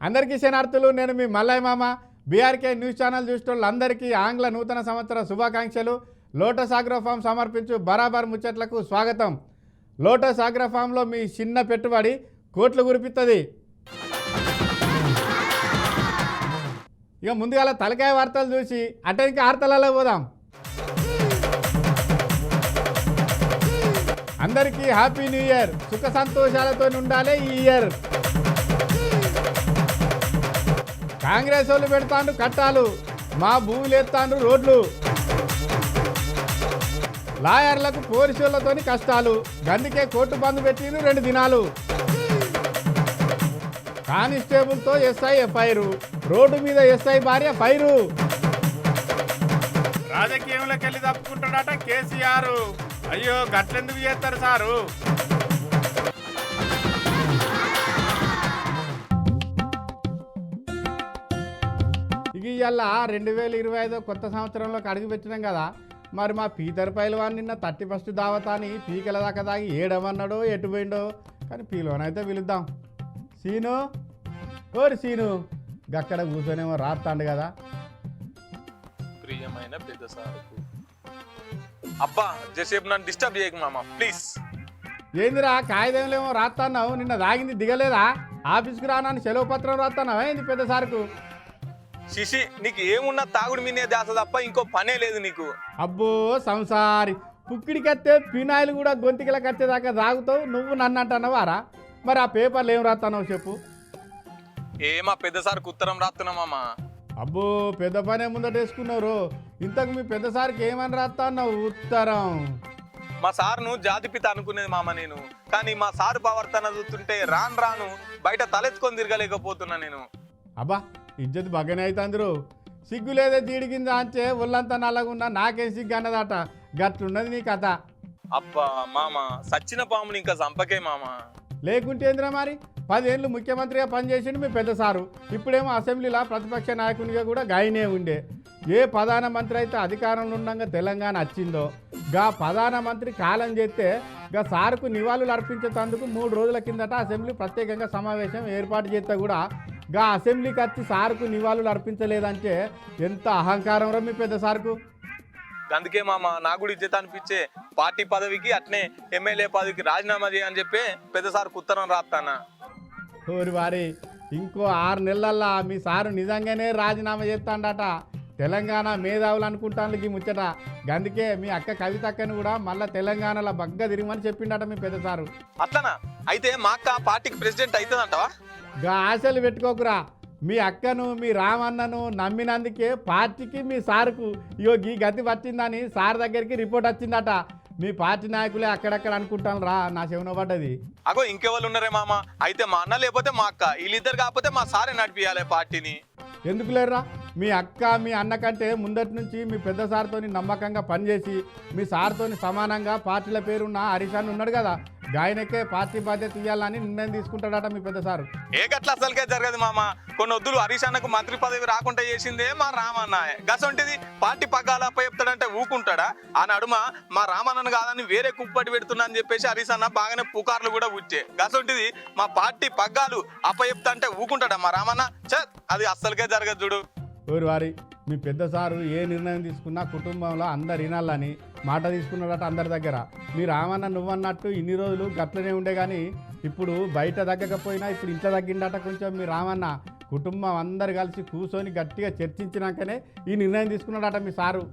అందరికీ శనార్థులు. నేను మీ మల్లయ్య మామ. బీఆర్కే న్యూస్ ఛానల్ చూసేటోళ్ళందరికీ ఆంగ్ల నూతన సంవత్సర శుభాకాంక్షలు. లోటస్ ఆగ్రో ఫామ్ సమర్పించు బరాబర్ ముచ్చట్లకు స్వాగతం. లోటస్ ఆగ్రో ఫామ్లో మీ చిన్న పెట్టుబడి కోట్లు గురిపిస్తుంది. ఇక ముందుగా తలకాయ వార్తలు చూసి అటెంకి ఆర్తలలో పోదాం. అందరికీ హ్యాపీ న్యూ ఇయర్. సుఖ సంతోషాలతో ఉండాలి ఈ ఇయర్. కాంగ్రెస్ వాళ్ళు పెడతాండ్రు కట్టాలు, మా భూములు ఎత్తాండ్రు రోడ్లు. లాయర్లకు పోలీసులతోని కష్టాలు, గందుకే కోర్టు బంద్ పెట్టిండ్రు 2 దినాలు. కానిస్టేబుల్తో ఎస్ఐ ఎఫ్ఐఆర్, రోడ్డు మీద ఎస్ఐ భార్య ఫైరు. రాజకీయంలోకి వెళ్ళి తప్పుకుంటాడట కేసీఆర్. అయ్యో గట్లెందుకు చేస్తారు సారు? ఇవాళ 2025 కొత్త సంవత్సరంలోకి అడుగు పెట్టినాం కదా. మరి మా పీతర్ పైల్వాన్ నిన్న 31st దావత అని పీకల దాకా దాగి ఏడమన్నాడో ఎటు పోయిండో, కానీ పీలోనైతే పిలుద్దాం. సీను, ఓరి సీను, గక్కడ కూర్చొనేమో రాస్తాండు కదా. ప్రియమైన పెద్ద సార్కు అబ్బా జసేపు నన్ను డిస్టర్బ్ చేయకు మామ ప్లీజ్. ఏందిరా కాగితంలేమో రాస్తాన్నావు? నిన్న దాగింది దిగలేదా? ఆఫీస్కి రానని సెలవు పత్రం రాస్తాన్నావా ఏంది పెద్ద సార్కు? శిషి నీకు ఏమున్నా తాగుడు మీనే దాస తప్ప ఇంకో పనే లేదు నీకు. అబ్బో సంసారి, పుక్కిడికత్తే పినాయిలు కూడా గొంతుకిలకు వచ్చేదాకా తాగుతావు. నువ్వు నన్ను అంటున్నావారా? మరి ఆ పేపర్లు ఏం రాస్తున్నావు చెప్పు. ఏమా పెద్ద సార్కు ఉత్తరం రాస్తున్నామా? అబ్బో పెద్ద పనే ముందటేసుకున్నారు. ఇంతకు మీ పెద్ద సార్కి ఏమని రాస్తున్నావు ఉత్తరం? మా సార్ను జాతిపిత అనుకునేది మామ నేను, కానీ మా సారు ప్రవర్తన చూస్తుంటే రాను రాను బయట తలెత్తుకొని తిరగలేకపోతున్నా నేను. అబ్బా ఇజ్జత్ బాగానే అవుతుందిరు. సిగ్గు లేదే జీడి కింద అంచే ఒళ్ళంతా నల్లగున్నా నాకేం సిగ్గు అన్నదట. గట్లున్నది నీ కథ. అబ్బా మామ సచ్చిన పాముని ఇంకా చంపకే మామ. లేకుంటే ఏంద్రా మరి? 10 ఏళ్ళు ముఖ్యమంత్రిగా పనిచేసిండు మీ పెద్ద సారు. ఇప్పుడేమో అసెంబ్లీలో ప్రతిపక్ష నాయకునిగా కూడా గాయనే ఉండే. ఏ ప్రధానమంత్రి అయితే అధికారంలో ఉండగా తెలంగాణ వచ్చిందో గా ప్రధానమంత్రి కాలం చేస్తే గా సారుకు నివాళులు అర్పించేందుకు 3 రోజుల కిందట అసెంబ్లీ ప్రత్యేకంగా సమావేశం ఏర్పాటు చేస్తే కూడా గా అసెంబ్లీకి వచ్చి సారుకు నివాళులు అర్పించలేదంటే ఎంత అహంకారం రా మీ పెద్ద సార్కు. అందుకే మామ నా కూడా ఇజ్జత అనిపించే పార్టీ పదవికి అట్నే ఎమ్మెల్యే పదవికి రాజీనామా చేయని చెప్పి పెద్ద సార్కు ఉత్తరం రాస్తానా. ఓరి వారి, ఇంకో 6 నెలల్లో మీ సారు నిజంగానే రాజీనామా చేస్తాడట. తెలంగాణ మేధావులు అనుకుంటాను ఈ ముచ్చట. అందుకే మీ అక్క కవితక్కని కూడా మళ్ళీ తెలంగాణలో బగ్గ తిరిగమని చెప్పిండట మీ పెద్ద సారు. అట్లనా? అయితే మా అక్క పార్టీకి ప్రెసిడెంట్ అవుతుందంటవా? గా ఆశలు పెట్టుకోకురా. మీ అక్కను మీ రామన్నను నమ్మినందుకే పార్టీకి మీ సారుకు ఈ గతి పట్టిందని సార్ దగ్గరికి రిపోర్ట్ వచ్చిందట. మీ పార్టీ నాయకులే అక్కడక్కడ అనుకుంటాను రా, నా చెవున పడ్డది. అగో ఇంకెవరు ఉన్నారే మామ? అయితే మా అన్న లేకపోతే మా అక్క, వీళ్ళిద్దరు కాకపోతే మా సారే నడిపియాలి పార్టీని. ఎందుకు లేరా? మీ అక్క మీ అన్న కంటే ముందటి నుంచి మీ పెద్ద సార్తోని నమ్మకంగా పనిచేసి మీ సార్తోని సమానంగా పార్టీల పేరున్న హరీష్ అన్న ఉన్నాడు కదా, గాయనకే పార్టీ బాధ్యత ఇవ్వాలని నిర్ణయం తీసుకుంటాడట మీ పెద్ద సారు. ఏ గట్ల అసలుకే జరగదు మామ. కొన్ని వద్దులు హరీష్ అన్నకు మంత్రి పదవి రాకుండా చేసిందే మా రామన్న. గసంటిది పార్టీ పగ్గాలు అప్పచెప్తాడంటే ఊకుంటాడా? ఆ నడుమ మా రామన్నను కాదని వేరే కుప్పటి పెడుతున్నా అని చెప్పేసి హరీష్ అన్న బాగానే పుకార్లు కూడా వచ్చే. గసంటిది మా పార్టీ పగ్గాలు అప్పచెప్తా అంటే ఊకుంటాడా మా రామన్న? అది అస్సలుకే జరగదు చూడు. ఊరి వారి, మీ పెద్ద సారు ఏ నిర్ణయం తీసుకున్నా కుటుంబంలో అందరు వినాలని మాట తీసుకున్నాడట అందరి దగ్గర. మీ రామన్న నువ్వన్నట్టు ఇన్ని రోజులు గట్లనే ఉండే కానీ ఇప్పుడు బయట తగ్గకపోయినా ఇప్పుడు ఇంట్లో తగ్గిండట కొంచెం మీ రామన్న. కుటుంబం అందరు కలిసి కూర్చొని గట్టిగా చర్చించినాకనే ఈ నిర్ణయం తీసుకున్నాడట మీ సారు.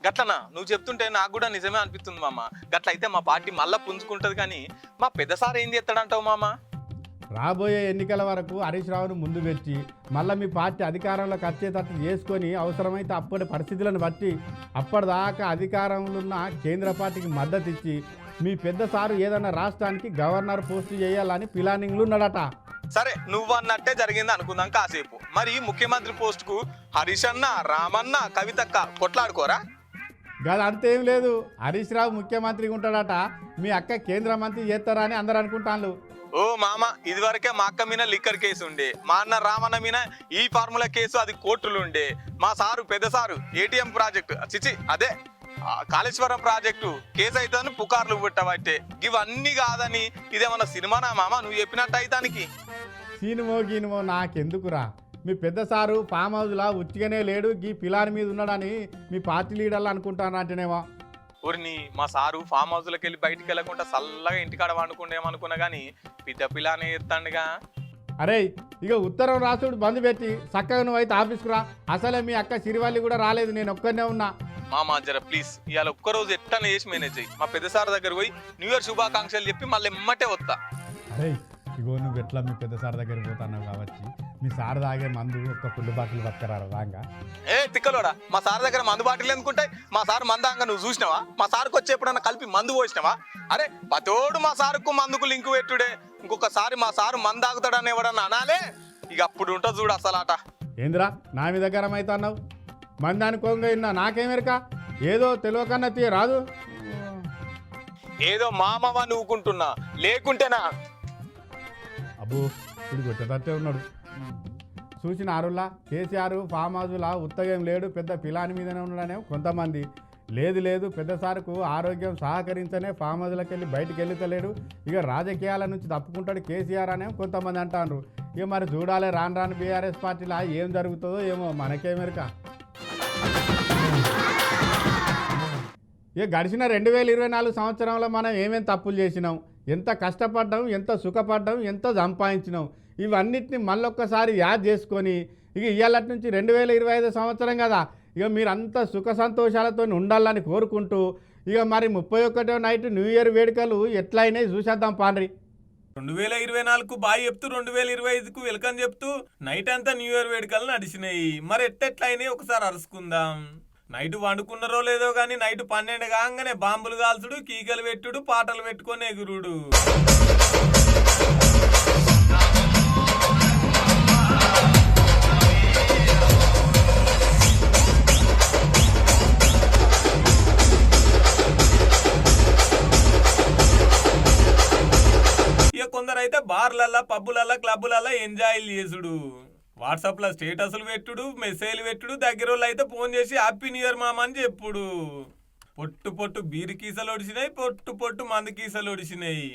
గట్లనా? నువ్వు చెప్తుంటే నాకు కూడా నిజమే అనిపిస్తుంది మామ. గట్ల అయితే మా పార్టీ మళ్ళా పుంజుకుంటుంది. కానీ మా పెద్ద సార్ ఏం చేస్తాడంటావు మామ? రాబోయే ఎన్నికల వరకు హరీష్ రావును ముందు పెట్టి మళ్ళీ మీ పార్టీ అధికారంలోకి వచ్చేటట్టు చేసుకొని అవసరమైతే అప్పటి పరిస్థితులను బట్టి అప్పటిదాకా అధికారంలో ఉన్న కేంద్ర పార్టీకి మద్దతు ఇచ్చి మీ పెద్ద సారు ఏదైనా రాష్ట్రానికి గవర్నర్ పోస్టు చేయాలని ప్లానింగ్లు ఉన్నాడట. సరే నువ్వు అన్నట్టే జరిగింది అనుకుందాం కాసేపు. మరి ముఖ్యమంత్రి పోస్టుకు హరీష్ అన్న, రామన్న, కవితక్క కొట్లాడుకోరా? గది అంతేం లేదు. హరీష్ రావు ముఖ్యమంత్రిగా ఉంటాడట, మీ అక్క కేంద్ర మంత్రి చేస్తారా అని అందరు అనుకుంటాను. ఓ మామ, ఇది వరకే మా అక్క మీద లిక్కర్ కేసు ఉండే, మా అన్న రామన్న మీద ఈ ఫార్ములా కేసు, అది కోర్టులు ఉండే. మా సారు పెద్ద సారు ఏటీఎం ప్రాజెక్టు చిచి అదే కాళేశ్వరం ప్రాజెక్టు కేసు అవుతుందని పుకార్లు పుట్టబట్టే. ఇవన్నీ కాదని ఇదేమన్నా సినిమానా మామ నువ్వు చెప్పినట్టు అయితానికి? సీనిమో గీనిమో నాకెందుకురా? మీ పెద్ద సారు ఫామ్ హౌస్లా ఉచ్చిగానే లేడు, గీ పిలాని మీద ఉన్నాడని మీ పార్టీ లీడర్లు అనుకుంటానంటేనేమో. ఊరిని మా సారు ఫామ్ హౌస్లోకి వెళ్ళి బయటికి వెళ్ళకుండా చల్లగా ఇంటికాడ వండుకుండేమనుకున్నా కానీ పిద్ద పిల్లానే ఎత్తాండుగా. అరే ఇక ఉత్తరం రాసుడు బంద్ పెట్టి చక్కగా నువ్వైతే ఆఫీస్కు రా. అసలే మీ అక్క సిరివల్లి కూడా రాలేదు, నేను ఒక్కనే ఉన్నా. మామ జర ప్లీజ్ ఇవాళ ఒక్కరోజు ఎట్టనే చేసి మేనేజ్ చెయ్యి. మా పెద్ద సార్ దగ్గర పోయి న్యూ ఇయర్ శుభాకాంక్షలు చెప్పి మళ్ళీ ఎమ్మటే వస్తా. అరే ఇగో నువ్వు ఎట్లా మీ పెద్ద సార్ దగ్గరికి పోతున్నావు కాబట్టి మీ సార్ తాగే మందు ఒక్క ఫుల్ బాటిల్ పట్టుకురారు రాగా. ఏ తిక్కలోడా, మా సార్ దగ్గర మందు బాటిల్ ఎందుకుంటాయి? మా సార్ మందాంగా నువ్వు చూసినావా? మా సార్కి వచ్చి ఎప్పుడన్నా కలిపి మందు పోసినావా? అరే పతోడు మా సార్కు మందుకు లింకు పెట్టుడే. ఇంకొకసారి మా సారు మందు తాగుతాడని ఎవడన్నా అనాలే, ఇక అప్పుడు ఉంటుంది చూడు అసలు ఆట. ఏందిరా నా మీద గరం అయితే అన్నావు? మంది అనుకోంగా ఇన్నా నాకేమెరక, ఏదో తెలియకన్నా తీయ రాదు. ఏదో మామవా నువ్వుకుంటున్నా, లేకుంటేనా అబ్బో ఇప్పుడు కొట్టేటట్టే ఉన్నాడు. చూసిన ఆరులా కేసీఆర్ ఫామ్ హౌస్లా ఉత్తగం లేడు, పెద్ద పిలాని మీదనే ఉన్నాడనే కొంతమంది. లేదు పెద్ద సార్కు ఆరోగ్యం సహకరించనే ఫామ్ హౌస్లోకి వెళ్ళి బయటికి వెళ్తలేడు, ఇక రాజకీయాల నుంచి తప్పుకుంటాడు కేసీఆర్ అనే కొంతమంది అంటారు. ఇక మరి చూడాలి రాను బీఆర్ఎస్ పార్టీలో ఏం జరుగుతుందో ఏమో మనకేమెరక. ఇక గడిచిన 2024 సంవత్సరంలో మనం ఏమేం తప్పులు చేసినాం, ఎంత కష్టపడ్డాం, ఎంత సుఖపడ్డాం, ఎంత సంపాదించినాం, ఇవన్నిటిని మళ్ళొక్కసారి యాద్ చేసుకొని ఇక ఇవాళ నుంచి 2025 సంవత్సరం కదా, ఇక మీరంతా సుఖ సంతోషాలతో ఉండాలని కోరుకుంటూ ఇక మరి 31వ నైట్ న్యూ ఇయర్ వేడుకలు ఎట్లయినాయి చూసేద్దాం పాండ్రి. 2024కు బాయ్ చెప్తూ 2025కు వెల్కమ్ చెప్తూ నైట్ అంతా న్యూ ఇయర్ వేడుకలు నడిచినాయి. మరి ఎట్టెట్లయినాయి ఒకసారి అరుచుకుందాం. నైట్ వండుకున్నారో లేదో గానీ నైట్ 12 కాగానే బాంబులు కాల్చుడు, కీకలు పెట్టుడు, పాటలు పెట్టుకొని ఎగురుడు. ఇక కొందరైతే బార్లల్లా, పబ్బులల్లా, క్లబ్బులల్లా ఎంజాయ్లు చేసుడు, వాట్సాప్లో స్టేటస్లు పెట్టుడు, మెసేజ్లు పెట్టుడు, దగ్గర వాళ్ళు అయితే ఫోన్ చేసి హ్యాపీ న్యూ ఇయర్ మామ అని చెప్పుడు. పొట్టు బీరు కీసలు ఒడిచినాయి, పొట్టు మందు కీసలు ఒడిచినాయి.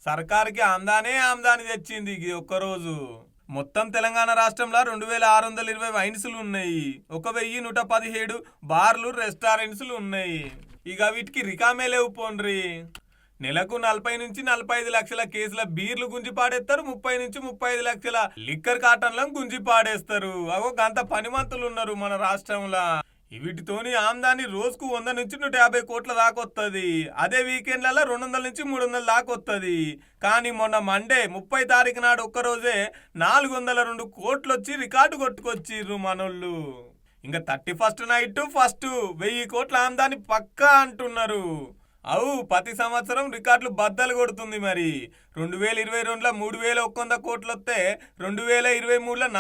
సర్కారుకి ఆమ్దాని తెచ్చింది ఇది ఒక్కరోజు. మొత్తం తెలంగాణ రాష్ట్రంలో 2620 వైన్సులు ఉన్నాయి, 1117 బార్లు, రెస్టారెంట్స్లు ఉన్నాయి. ఇక వీటికి రికామే లేవు పోండ్రి. నెలకు 40 నుంచి 45 లక్షల కేసుల బీర్లు గుంజి పాడేస్తారు, 30 నుంచి 35 లక్షల లిక్కర్ కాటన్లను గుంజి పాడేస్తారు. అగో గంత పనిమంతులు ఉన్నారు మన రాష్ట్రంలో. వీటితోని ఆమ్దాని రోజుకు 100 నుంచి 150 కోట్ల దాకా వస్తుంది. అదే వీకెండ్లలో 200 నుంచి 300 దాకా వస్తుంది. కానీ మొన్న మండే 30 తారీఖు నాడు ఒక్కరోజే 402 కోట్లు వచ్చి రికార్డు కొట్టుకొచ్చిర్రు మనోళ్ళు. ఇంకా 31st నైట్ ఫస్ట్ 1000 కోట్ల ఆమ్దాని పక్కా అంటున్నారు. అవు ప్రతి సంవత్సరం రికార్డులు బద్దలు కొడుతుంది. మరి 2022లో 3100 కోట్లు వస్తే 2023లో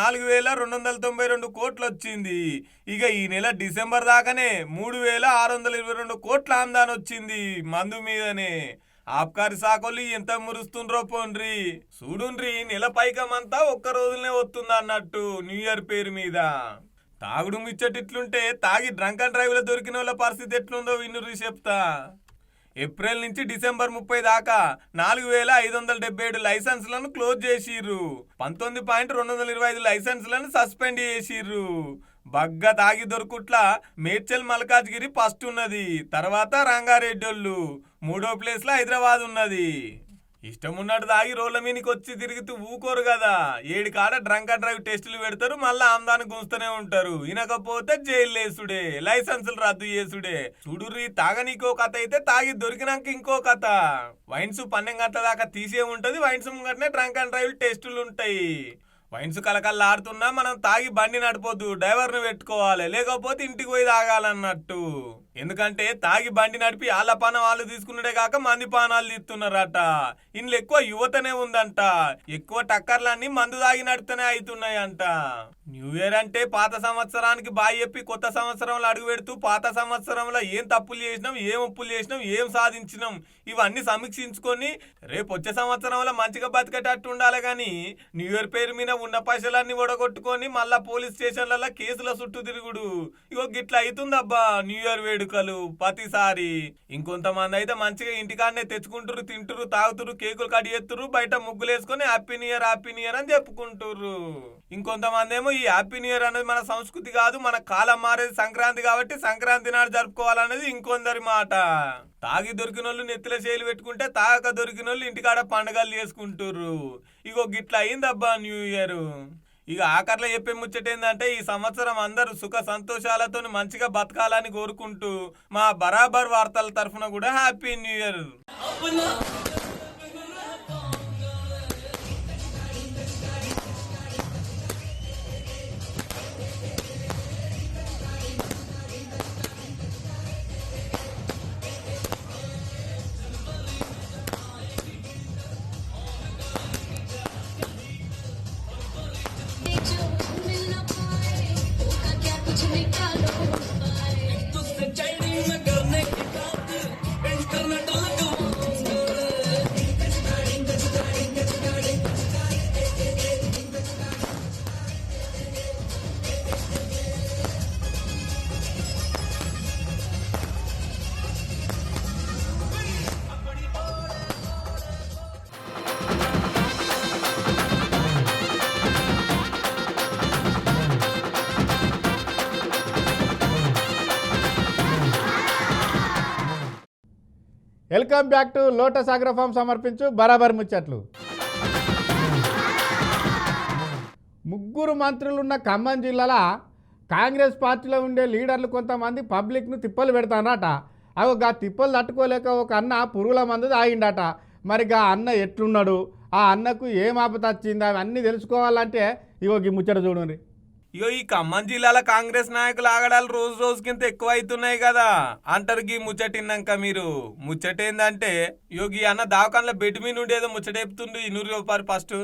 4292 కోట్లు వచ్చింది. ఇక ఈ నెల డిసెంబర్ దాకానే 3622 కోట్ల ఆమ్దాని వచ్చింది మందు మీదనే. ఆబ్కారీ శాఖలు ఎంత మురుస్తుండ్రో పోండ్రి. చూడుండ్రి నెల పైకమంతా ఒక్క రోజులనే వస్తుంది అన్నట్టు న్యూ ఇయర్ పేరు మీద. తాగుడు ముచ్చటిట్లుంటే తాగి డ్రంక్ అండ్ డ్రైవ్లో దొరికిన వాళ్ళ పరిస్థితి ఎట్లుందో విన్నుర్రి చెప్తా. ఏప్రిల్ నుంచి డిసెంబర్ 30 దాకా 4577 లైసెన్స్లను క్లోజ్ చేసిర్రు. 19.225 లైసెన్స్లను సస్పెండ్ చేసిర్రు. బగ్గ తాగి దొరుకుట్ల మేడ్చల్ మల్కాజ్గిరి ఫస్ట్ ఉన్నది, తర్వాత రంగారెడ్డోళ్ళు, 3వ ప్లేస్లో హైదరాబాద్ ఉన్నది. ఇష్టం ఉన్నట్టు తాగి రోడ్ల మీదకి వచ్చి తిరుగుతూ ఊకోరు కదా, 7 కాడ డ్రంక్ అండ్ డ్రైవ్ టెస్టులు పెడతారు, మళ్ళీ ఆమ్దాన్ని గుంజుతూనే ఉంటారు. వినకపోతే జైలు వేసుడే, లైసెన్సులు రద్దు చేసుడే. చూడుర్రి తాగనీకో కథ అయితే తాగి దొరికినాక ఇంకో కథ. వైన్స్ 12 గంటల దాకా తీసే ఉంటది, వైన్స్ ముంగటనే డ్రంక్ అండ్ డ్రైవ్ టెస్టులు ఉంటాయి. వైన్స్ కలకల్లాడుతున్నా మనం తాగి బండి నడిపోద్దు, డ్రైవర్ను పెట్టుకోవాలి, లేకపోతే ఇంటికి పోయి తాగాలన్నట్టు. ఎందుకంటే తాగి బండి నడిపి వాళ్ళ పానం వాళ్ళు తీసుకున్నడే కాక మంది పానాలు తీస్తున్నారట. ఇందులో ఎక్కువ యువతనే ఉందంట, ఎక్కువ టక్కర్లన్నీ మందు తాగి నడితేనే అవుతున్నాయంట. న్యూ ఇయర్ అంటే పాత సంవత్సరానికి బాయ్ చెప్పి కొత్త సంవత్సరంలో అడుగు పెడుతూ పాత సంవత్సరంలో ఏం తప్పులు చేసినాం, ఏం ఒప్పులు చేసినాం, ఏం సాధించినాం ఇవన్నీ సమీక్షించుకొని రేపు వచ్చే సంవత్సరంలో మంచిగా బతికేటట్టు ఉండాలి. కానీ న్యూ ఇయర్ పేరు మీద ఉన్న పైసలన్నీ ఒడగొట్టుకొని మళ్ళా పోలీస్ స్టేషన్లలో కేసుల చుట్టూ తిరుగుడు. ఇగో గిట్లా అవుతుందబ్బా న్యూ ఇయర్ వేడుక. వేడుకలు ప్రతిసారి. ఇంకొంతమంది అయితే మంచిగా ఇంటికాడనే తెచ్చుకుంటారు, తింటురు, తాగుతురు, కేకులు కట్ చేస్తురు, బయట ముగ్గులు వేసుకొని హ్యాపీ న్యూ ఇయర్ అని చెప్పుకుంటుర్రు. ఇంకొంతమంది ఏమో ఈ హ్యాపీ న్యూ ఇయర్ అనేది మన సంస్కృతి కాదు, మన కాలం మారేది సంక్రాంతి కాబట్టి సంక్రాంతి నాడు జరుపుకోవాలనేది ఇంకొందరి మాట. తాగి దొరికిన వాళ్ళు నెత్తిల చేలు పెట్టుకుంటే తాగక దొరికిన వాళ్ళు ఇంటికాడ పండుగలు చేసుకుంటుర్రు. ఇగో గిట్లా అయిందబ్బా న్యూ ఇయర్. ఇక ఆఖర్లో చెప్పే ముచ్చటేందంటే ఈ సంవత్సరం అందరూ సుఖ సంతోషాలతో మంచిగా బతకాలని కోరుకుంటూ మా బరాబర్ వార్తల తరఫున కూడా happy new year. Welcome back to Lotus Agrofarm సమర్పించు బరాబర్ ముచ్చట్లు. ముగ్గురు మంత్రులున్న ఖమ్మం జిల్లాలో కాంగ్రెస్ పార్టీలో ఉండే లీడర్లు కొంతమంది పబ్లిక్ను తిప్పలు పెడతానట. అవి గా తిప్పలు తట్టుకోలేక ఒక అన్న పురుగుల మందు తాగిండట. మరి గా అన్న ఎట్లున్నాడు, ఆ అన్నకు ఏం ఆపత వచ్చింది, అవన్నీ తెలుసుకోవాలంటే ఇగో ఈ ముచ్చట చూడండి. ఇగో ఈ ఖమ్మం జిల్లాల కాంగ్రెస్ నాయకులు ఆగడాలు రోజు రోజుకింత ఎక్కువ అవుతున్నాయి కదా అంటారు. గీ ముచ్చటిన్నాక మీరు ముచ్చటేందంటే యోగి అన్న దావకాన్ల బెడ్ మీద ఉండేదో ముచ్చటేపుతుండు ఈ 100 రూపాయలు ఫస్ట్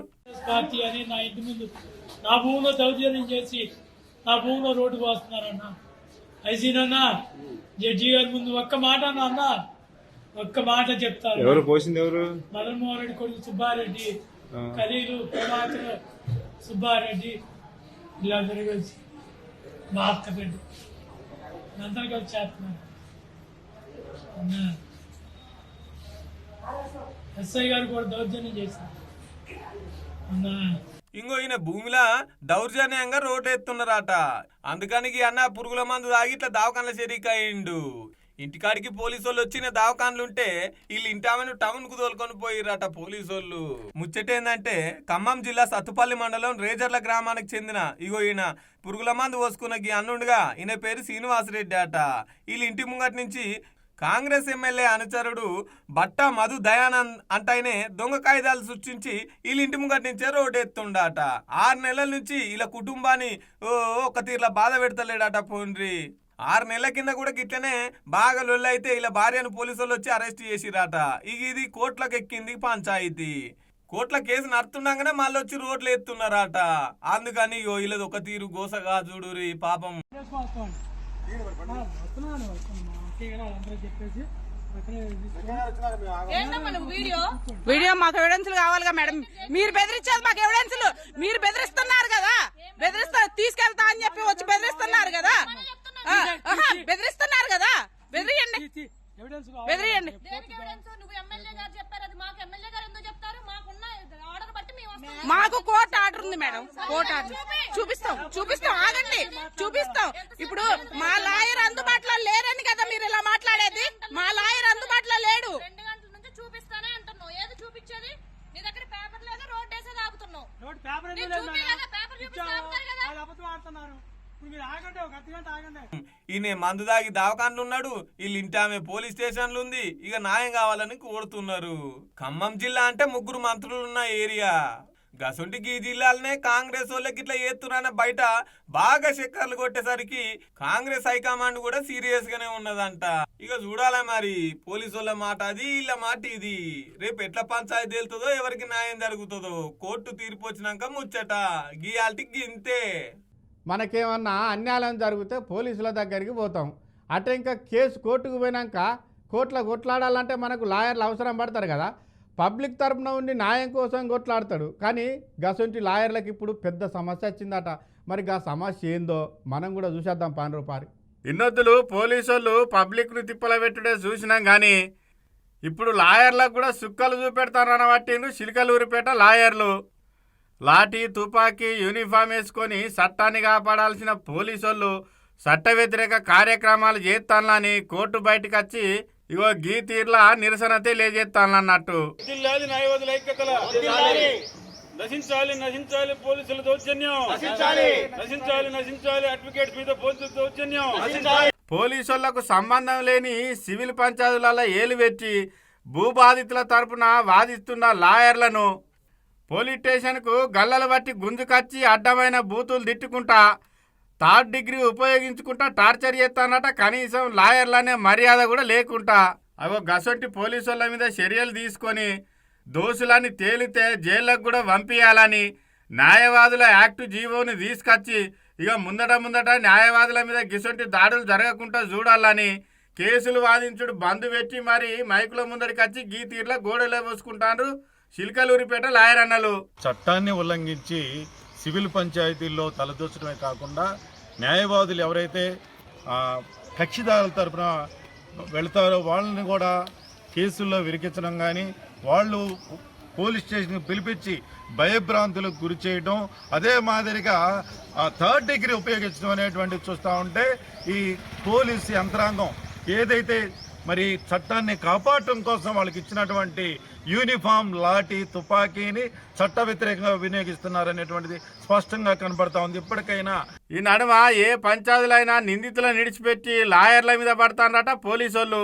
పార్టీ అని నా ఇంటి ముందు నా భూమిలో దౌర్జన్యం చేసి నా భూమిలో రోడ్డు పోస్తున్నారన్న. ఐసీనన్నా జడ్జి గారి ముందు ఒక్క మాట అన్న, ఒక్క మాట చెప్తారు. ఎవరు పోసింది ఎవరు? మదన్మోహన్ రెడ్డి కొడుకు సుబ్బారెడ్డి, ఖలీలు, ప్రభాకర్, సుబ్బారెడ్డి, వీళ్ళందరూ కలిసి భాస్కర్ రెడ్డి అందరూ కలిసి చేస్తున్నారు అన్న. ఎస్ఐ గారు కూడా దౌర్జన్యం చేశారు అన్న. ఇంకో ఈయన భూమిలా దౌర్జన్యంగా రోడ్డెత్తున్నారట. అందుకని ఈ అన్న పురుగుల మందు తాగి ఇట్లా దావకాన్ల చెరికాయిండు. ఇంటికాడికి పోలీసు వాళ్ళు వచ్చిన దావకాన్లుంటే వీళ్ళు ఇంటామెను టౌన్ కు తోలుకొని పోయిరట పోలీసు వాళ్ళు. ముచ్చటేందంటే ఖమ్మం జిల్లా సత్తుపల్లి మండలం రేజర్ల గ్రామానికి చెందిన ఇగో ఈయన పురుగుల మందు పోసుకున్న ఈ అన్నుండగా ఈయన పేరు శ్రీనివాసరెడ్డి అట. వీళ్ళ ఇంటి ముంగటి నుంచి కాంగ్రెస్ ఎమ్మెల్యే అనుచరుడు బట్ట మధు దయానంద్ అంటేనే దొంగ కాయిదాలు సృష్టించి వీళ్ళ ఇంటి ముంగటి నుంచే రోడ్డెత్తుండట. 6 నెలల నుంచి వీళ్ళ కుటుంబాన్ని ఒక తీర్ల బాధ పెడతలేడట. పోండ్రి 6 నెలల కింద కూడా గిట్లనే బాగా లొల్లైతే ఇలా భార్యను పోలీసులు వచ్చి అరెస్ట్ చేసిరట. ఇది కోట్లకు ఎక్కింది పంచాయతీ. కోట్ల కేసు నడుతుండగానే మళ్ళీ వచ్చి రోడ్లు ఎత్తున్నారట. అందుకని వీళ్ళది ఒక తీరు గోసగా చూడురి పాపం. వీడియో మాకు ఎవిడెన్స్లు కావాలిగా మేడం. మీరు బెదిరించేది మాకు ఎవిడెన్స్లు. మీరు బెదిరిస్తున్నారు కదా, తీసుకెళ్తా అని చెప్పి వచ్చి బెదిరిస్తున్నారు కదా, బెదిరిస్తున్నారు కదా, బెదిరియండి బెదిరియండి. మాకు కోర్టు ఆర్డర్ ఉంది మేడం, కోర్టు ఆర్డర్ చూపిస్తాం ఆగండి, చూపిస్తాం. ఇప్పుడు మా లాయర్ అందుబాటులో లేరని కదా మీరు ఇలా మాట్లాడేది. మా లాయర్ అందుబాటులో లేడు. 2 గంటల నుంచి చూపిస్తానే అంటున్నావు. ఏది చూపించేది? నీ దగ్గర పేపర్ లేదు, రోడ్ వేసేది ఆపుతున్నావు. ఈయన మందు దాగి దావకాన్లు ఉన్నాడు, వీళ్ళు ఇంటి ఆమె పోలీస్ స్టేషన్లు ఉంది. ఇక న్యాయం కావాలని కోరుతున్నారు. ఖమ్మం జిల్లా అంటే 3 మంత్రులు ఉన్న ఏరియా. గసొంటికి ఈ జిల్లాలనే కాంగ్రెస్ వాళ్ళకి ఇట్లా ఏత్తురాన బయట బాగా చక్కర్లు కొట్టేసరికి కాంగ్రెస్ హైకమాండ్ కూడా సీరియస్ గానే ఉన్నదంట. ఇక చూడాలా మరి పోలీసు వాళ్ళ మాట అది, వీళ్ళ మాట ఇది. రేపు ఎట్లా పంచాయతీ వెళ్తుందో, ఎవరికి న్యాయం జరుగుతుందో కోర్టు తీర్పు వచ్చినాక ముచ్చట. గీయాల్టికి ఇంతే. మనకేమన్నా అన్యాయం జరిగితే పోలీసుల దగ్గరికి పోతాం. అటే ఇంకా కేసు కోర్టుకు పోయినాక కోర్టులో కొట్లాడాలంటే మనకు లాయర్లు అవసరం పడతారు కదా. పబ్లిక్ తరపున ఉండి న్యాయం కోసం కొట్లాడతాడు. కానీ గసొంటి లాయర్లకు ఇప్పుడు పెద్ద సమస్య వచ్చిందట. మరి గా సమస్య ఏందో మనం కూడా చూసేద్దాం. 5 రూపాయలు ఇన్నొద్దులు పోలీసోళ్ళు పబ్లిక్ను తిప్పల పెట్టుడే చూసినాం కానీ ఇప్పుడు లాయర్లకు కూడా సుక్కలు చూపెడతారన్న పట్టిండ్రు చిలకలూరిపేట లాయర్లు. లాఠీ తుపాకీ యూనిఫామ్ వేసుకొని చట్టాన్ని కాపాడాల్సిన పోలీసోళ్ళు చట్ట వ్యతిరేక కార్యక్రమాలు చేస్తానని కోర్టు బయటకు వచ్చి ఇగో గీ తీర్లా నిరసన తెలియజేస్తానన్నట్టు. నశించాలి నశించాలి పోలీసుల దౌర్జన్యం, నశించాలి నశించాలి అడ్వకేట్స్ మీద పోలీసుల దౌర్జన్యం. పోలీసులకు సంబంధం లేని సివిల్ పంచాయతీలలో ఏలు పెట్టి భూబాధితుల తరపున వాదిస్తున్న లాయర్లను పోలీస్ స్టేషన్కు గల్లలు బట్టి గుంజుకచ్చి అడ్డమైన బూతులు తిట్టుకుంటా థర్డ్ డిగ్రీ ఉపయోగించుకుంటా టార్చర్ చేస్తానట. కనీసం లాయర్లనే మర్యాద కూడా లేకుండా అవో గసొంటి పోలీసుల మీద చర్యలు తీసుకొని దోషులని తేలితే జైళ్ళకు కూడా పంపించాలని న్యాయవాదుల యాక్టు జీవోని తీసుకొచ్చి ఇక ముందట న్యాయవాదుల మీద గిసొంటి దాడులు జరగకుండా చూడాలని కేసులు వాదించుడు బంద్ పెట్టి మరి మైకుల ముందడికి వచ్చి గీ తీర్ల గోడలే పోసుకుంటారు చిలకలూరిపేట లాయర్ అన్నలు. చట్టాన్ని ఉల్లంఘించి సివిల్ పంచాయతీల్లో తలదూచడమే కాకుండా న్యాయవాదులు ఎవరైతే కక్షిదారుల తరపున వెళతారో వాళ్ళని కూడా కేసుల్లో విరికించడం కానీ వాళ్ళు పోలీస్ స్టేషన్కి పిలిపించి భయభ్రాంతులకు గురి చేయడం, అదే మాదిరిగా థర్డ్ డిగ్రీ ఉపయోగించడం అనేటువంటిది చూస్తూ ఉంటే ఈ పోలీస్ యంత్రాంగం ఏదైతే మరి చట్టాన్ని కాపాడటం కోసం వాళ్ళకి ఇచ్చినటువంటి యూనిఫామ్ లాఠీ తుపాకీని చట్ట వ్యతిరేకంగా వినియోగిస్తున్నారనేటువంటిది స్పష్టంగా కనబడతా ఉంది. ఇప్పటికైనా ఈ నడుమ ఏ పంచాయతీలైనా నిందితులను నిడిచిపెట్టి లాయర్ల మీద పడతారట పోలీసోళ్ళు.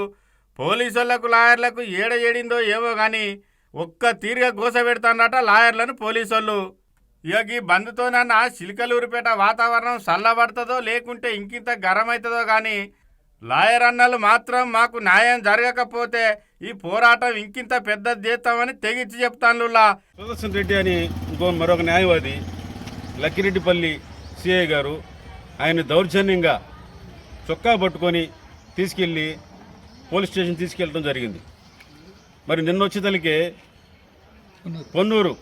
పోలీసోళ్లకు లాయర్లకు ఏడిందో ఏమో కానీ ఒక్క తీరుగా గోస పెడతారట లాయర్లను పోలీసోళ్ళు. ఇక ఈ బంద్తోనన్నా చిలకలూరిపేట వాతావరణం చల్లబడుతుందో లేకుంటే ఇంకింత గరం అవుతుందో కానీ లాయర్ అన్నలు మాత్రం మాకు న్యాయం జరగకపోతే ఈ పోరాటం ఇంకింత పెద్దది చేస్తామని తెగించి చెప్తాను. సుదర్శన్ రెడ్డి అని మరొక న్యాయవాది లక్కిరెడ్డిపల్లి సిఐ గారు ఆయన దౌర్జన్యంగా చొక్కా పట్టుకొని తీసుకెళ్ళి పోలీస్ స్టేషన్ తీసుకెళ్ళడం జరిగింది. మరి నిన్న వచ్చేతలకే పొన్నూరు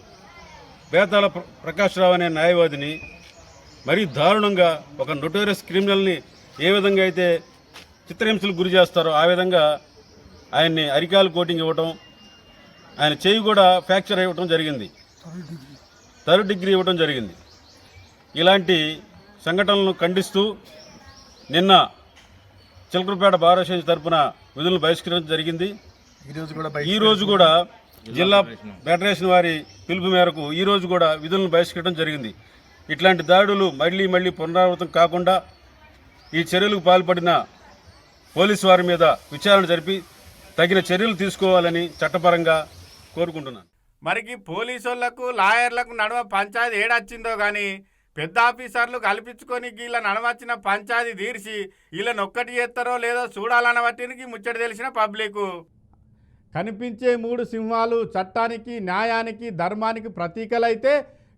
బేతాళ ప్రకాశ్రావు అనే న్యాయవాదిని మరీ దారుణంగా ఒక నోటోరియస్ క్రిమినల్ని ఏ విధంగా అయితే చిత్రహింసలకు గురి చేస్తారో ఆ విధంగా ఆయన్ని అరికాలు కోటింగ్ ఇవ్వటం, ఆయన చేయి కూడా ఫ్రాక్చర్ ఇవ్వటం జరిగింది, థర్డ్ డిగ్రీ ఇవ్వటం జరిగింది. ఇలాంటి సంఘటనలను ఖండిస్తూ నిన్న చిలకలూరిపేట బార్ అసోసియేషన్ తరఫున విధులను బహిష్కరించడం జరిగింది. ఈరోజు కూడా జిల్లా ఫెడరేషన్ వారి పిలుపు మేరకు ఈరోజు కూడా విధులను బహిష్కరించడం జరిగింది. ఇట్లాంటి దాడులు మళ్ళీ పునరావృతం కాకుండా ఈ చర్యలకు పాల్పడిన పోలీసు వారి మీద విచారణ జరిపి తగిన చర్యలు తీసుకోవాలని చట్టపరంగా కోరుకుంటున్నాను. మరికి పోలీసులకు లాయర్లకు నడుమ పంచాయతీ ఏడొచ్చిందో కానీ పెద్ద ఆఫీసర్లు కల్పించుకొని వీళ్ళ నడవచ్చిన పంచాయతీ తీర్చి వీళ్ళని ఒక్కటి చేస్తారో లేదో చూడాలన్న వాటికి ముచ్చట తెలిసిన పబ్లిక్. కనిపించే మూడు సింహాలు చట్టానికి న్యాయానికి ధర్మానికి ప్రతీకలైతే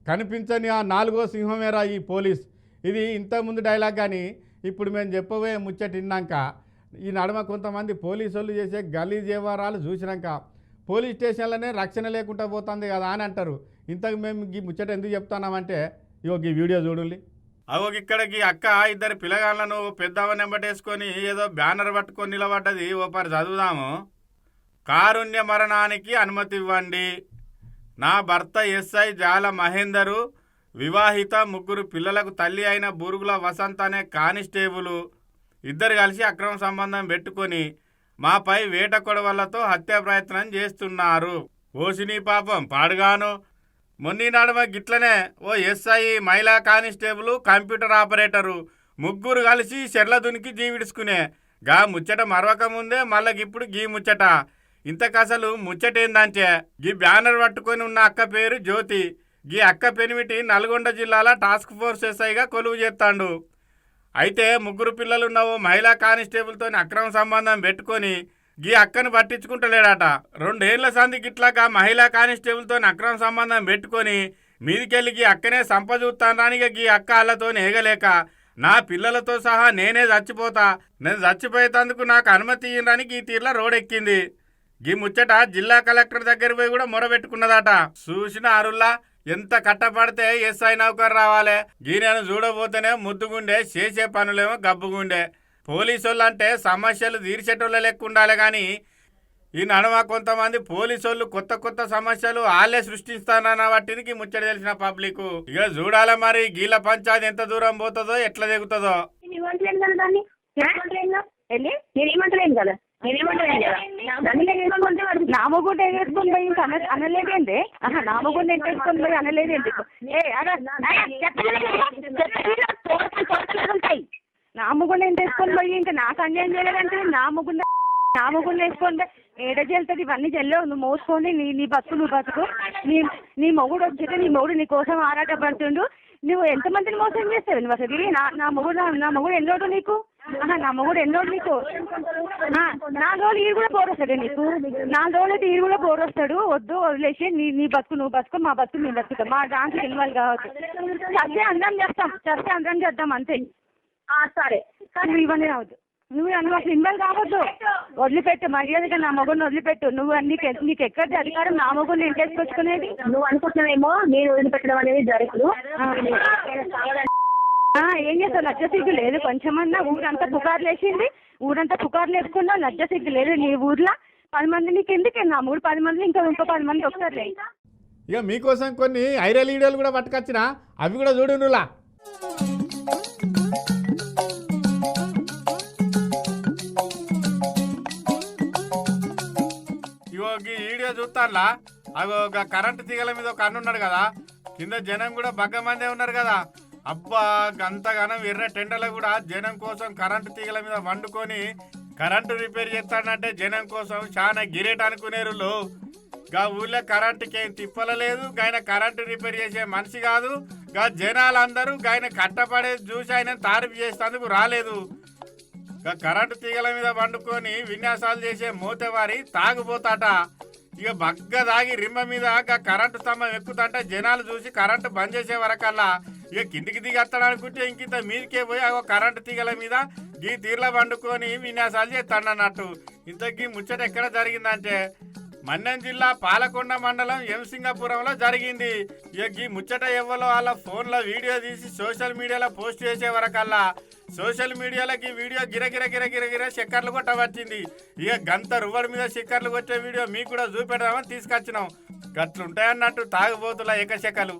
కనిపించని ఆ నాలుగో సింహమేరా ఈ పోలీస్. ఇది ఇంతకుముందు డైలాగ్ కానీ ఇప్పుడు మేము చెప్పబోయే ముచ్చట విన్నాక ఈ నడుమ కొంతమంది పోలీసులు చేసే గలీజ్ వ్యవహారాలు చూసినాక పోలీస్ స్టేషన్లోనే రక్షణ లేకుండా పోతుంది కదా అని అంటారు. ఇంతకు మేము ఈ ముచ్చట ఎందుకు చెప్తున్నామంటే ఇగో ఈ వీడియో చూడండి. ఇక్కడికి అక్క ఇద్దరు పిల్లగాళ్ళను పెద్దవని వెంబటేసుకొని ఏదో బ్యానర్ పట్టుకొని నిలబడ్డది. ఓపరి చదువుదాము. కారుణ్య మరణానికి అనుమతి ఇవ్వండి. నా భర్త ఎస్ఐ జాల మహేందరు వివాహిత 3 పిల్లలకు తల్లి అయిన బూరుగుల వసంత్ అనే కానిస్టేబుల్ ఇద్దరు కలిసి అక్రమ సంబంధం పెట్టుకొని మాపై వేట కొడవలతో హత్యా ప్రయత్నం చేస్తున్నారు. ఓసిని పాపం పాడుగాను. మొన్నీ నడుమ గిట్లనే ఓ ఎస్ఐ మహిళా కానిస్టేబుల్ కంప్యూటర్ ఆపరేటరు 3 కలిసి చెర్ల దునికి జీవిడుచుకునే గా ముచ్చట మరవక ముందే మళ్ళగిప్పుడు గీ ముచ్చట. ఇంతకసలు ముచ్చటేందంటే గీ బ్యానర్ పట్టుకొని ఉన్న అక్క పేరు జ్యోతి. గీ అక్క పెనిమిటి నల్గొండ జిల్లాల టాస్క్ ఫోర్స్ ఎస్ఐగా కొలువు చేస్తాడు. అయితే 3 పిల్లలున్న ఓ మహిళా కానిస్టేబుల్తో అక్రమ సంబంధం పెట్టుకొని గీ అక్కను పట్టించుకుంటలేడట. 2 ఏళ్ల సంది గిట్లాగా మహిళా కానిస్టేబుల్తో అక్రమ సంబంధం పెట్టుకొని మీదికెళ్ళి గీ అక్కనే సంపజూస్తానికి గీ అక్క అల్లతో ఏగలేక నా పిల్లలతో సహా నేనే చచ్చిపోతా, నేను చచ్చిపోయేందుకు నాకు అనుమతి ఇయ్యని గీ తీర్ల రోడెక్కింది. గీ ముచ్చట జిల్లా కలెక్టర్ దగ్గర పోయి కూడా మొరబెట్టుకున్నదట. చూసిన అరుల్లా ఎంత కట్టపడితే ఎస్ఐ నౌకర్ రావాలి. గీ నేను చూడబోతేనే ముద్దుగుండే, చేసే పనులేమో గబ్బుగుండే. పోలీసు వాళ్ళు అంటే సమస్యలు తీర్చేటోళ్ళ లెక్క ఉండాలి కానీ ఈ నడుమ కొంతమంది పోలీసు వాళ్ళు కొత్త కొత్త సమస్యలు వాళ్ళే సృష్టిస్తానన్న వాటికి ముచ్చట తెలిసిన పబ్లిక్ ఇక చూడాలి మరి గీల పంచాయతీ ఎంత దూరం పోతుందో ఎట్లా దిగుతుందో. నేనేమంటలేను కదా దాన్ని నేనేమంటలేను కదా నామగుండ ఎగేసుకొని పోయి ఇంకా అనలేదేంటి నామగుండ ఎగేసుకొని పోయి అనలేదేంటి నామగుండ ఎంటేసుకొని పోయి ఇంకా నాకు అన్యాయం చేయలేదంటే నామగుండ వేసుకొని ఏడ చెల్తుంది ఇవన్నీ చెల్లవు. నువ్వు మోసుకొని నీ బతుకు నువ్వు బతుకు నీ మొగుడు వచ్చితే నీ మొగుడు నీ కోసం ఆరాటపడుతుండు. నువ్వు ఎంతమందిని మోసం చేస్తావు నువ్వు అసలు? నా మొగుడు ఎన్నోడు నీకు నా మొగుడు ఎన్నోడు నీకు 4 రోజులు ఈడు కూడా పోరొస్తాడు నీకు 4 రోజులు అయితే ఈడు కూడా పోరొస్తాడు. వద్దు వదిలేసి నీ బతుకు నువ్వు బతుకు మా బతుకు మేము బతుకుతాం. మా దాంట్లో ఇన్వాల్వ్ కావచ్చు. చస్తే అందరం చేద్దాం అంతే. సరే నువ్వు ఇవన్నీ రావద్దు. నువ్వు అసలు ఇన్వాల్వ్ కావద్దు. వదిలిపెట్టు మర్యాదగా నా మొగుడిని వదిలిపెట్టు. నువ్వు నీకు ఎక్కడిది అధికారం నా మొగుడిని ఎంటేసుకొచ్చుకునేది? నువ్వు అనుకుంటున్నావేమో నేను వదిలిపెట్టడం అనేది జరగదు. ఏం చేస్తావు? లజ్జ సిగ్గు లేదు కొంచెమన్నా? ఊరంతా పుకార్లు వేసింది. ఊరంతా పుకార్లు వేసుకున్నావు. లజ్జ సిగ్గు లేదు నీ ఊర్లో? 10 మంది నీకు ఎందుకు? నా మూడు 10 మంది ఇంకో 10 మంది ఒకసారి. ఇక మీకోసం కొన్ని ఐరల్ వీడియోలు కూడా పట్టుకొచ్చిన అవి కూడా చూడులా. ఈ వీడియో చూస్తానులా అగో కరెంటు తీగల మీద ఒక అన్న ఉన్నాడు కదా, కింద జనం కూడా బగ్గ మందే ఉన్నారు కదా. అబ్బా అంతగానం ఎర్ర టెండలో కూడా జనం కోసం కరెంటు తీగల మీద వండుకొని కరెంటు రిపేర్ చేస్తాడంటే జనం కోసం చాలా గిరేట్ అనుకునేరు. గా ఊళ్ళో కరెంటుకి ఏం తిప్పలేదు. ఆయన కరెంటు రిపేర్ చేసే మనిషి కాదు. గా జనాలందరూ ఆయన కట్టపడేది చూసి ఆయన తారీఫు చేసేందుకు రాలేదు. కరెంటు తీగల మీద వండుకొని విన్యాసాలు చేసే మూతవారి తాగుపోతాట. ఇక బగ్గ దాగి రిమ్మ మీద కరెంటు స్తంభం ఎక్కుతుంటే జనాలు చూసి కరెంటు బంద్ చేసే వరకల్లా ఇక కిందికి దిగి వస్తాడనుకుంటే ఇంకింత మీదకే పోయి ఆ కరెంటు తీగల మీద గీ తీర్ల వండుకొని విన్యాసాలు చేస్తాడన్నట్టు. ఇంతకీ ముచ్చట ఎక్కడ జరిగిందంటే మన్నెం జిల్లా పాలకొండ మండలం ఎంసింగపురంలో జరిగింది. ఇక ఈ ముచ్చట ఎవ్వలో వాళ్ళ ఫోన్లో వీడియో తీసి సోషల్ మీడియాలో పోస్ట్ చేసే వరకల్లా సోషల్ మీడియాలోకి వీడియో గిరగిర చక్కర్లు కొట్టవచ్చింది. ఇక గంత రువ్వడి మీద చక్కర్లు కొట్టే వీడియో మీకు కూడా చూపెడదామని తీసుకొచ్చినాం. గట్లుంటాయన్నట్టు తాగుబోతుల ఏకశకలు.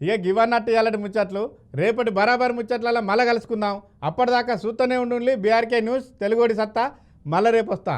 ఇక గివన్నట్టు ఇలాంటి ముచ్చట్లు రేపటి బరాబర్ ముచ్చట్లలో మళ్ళీ కలుసుకుందాం. అప్పటిదాకా చూస్తూనే ఉండండి బీఆర్కే న్యూస్ తెలుగుడి సత్తా. మళ్ళీ రేపు వస్తా.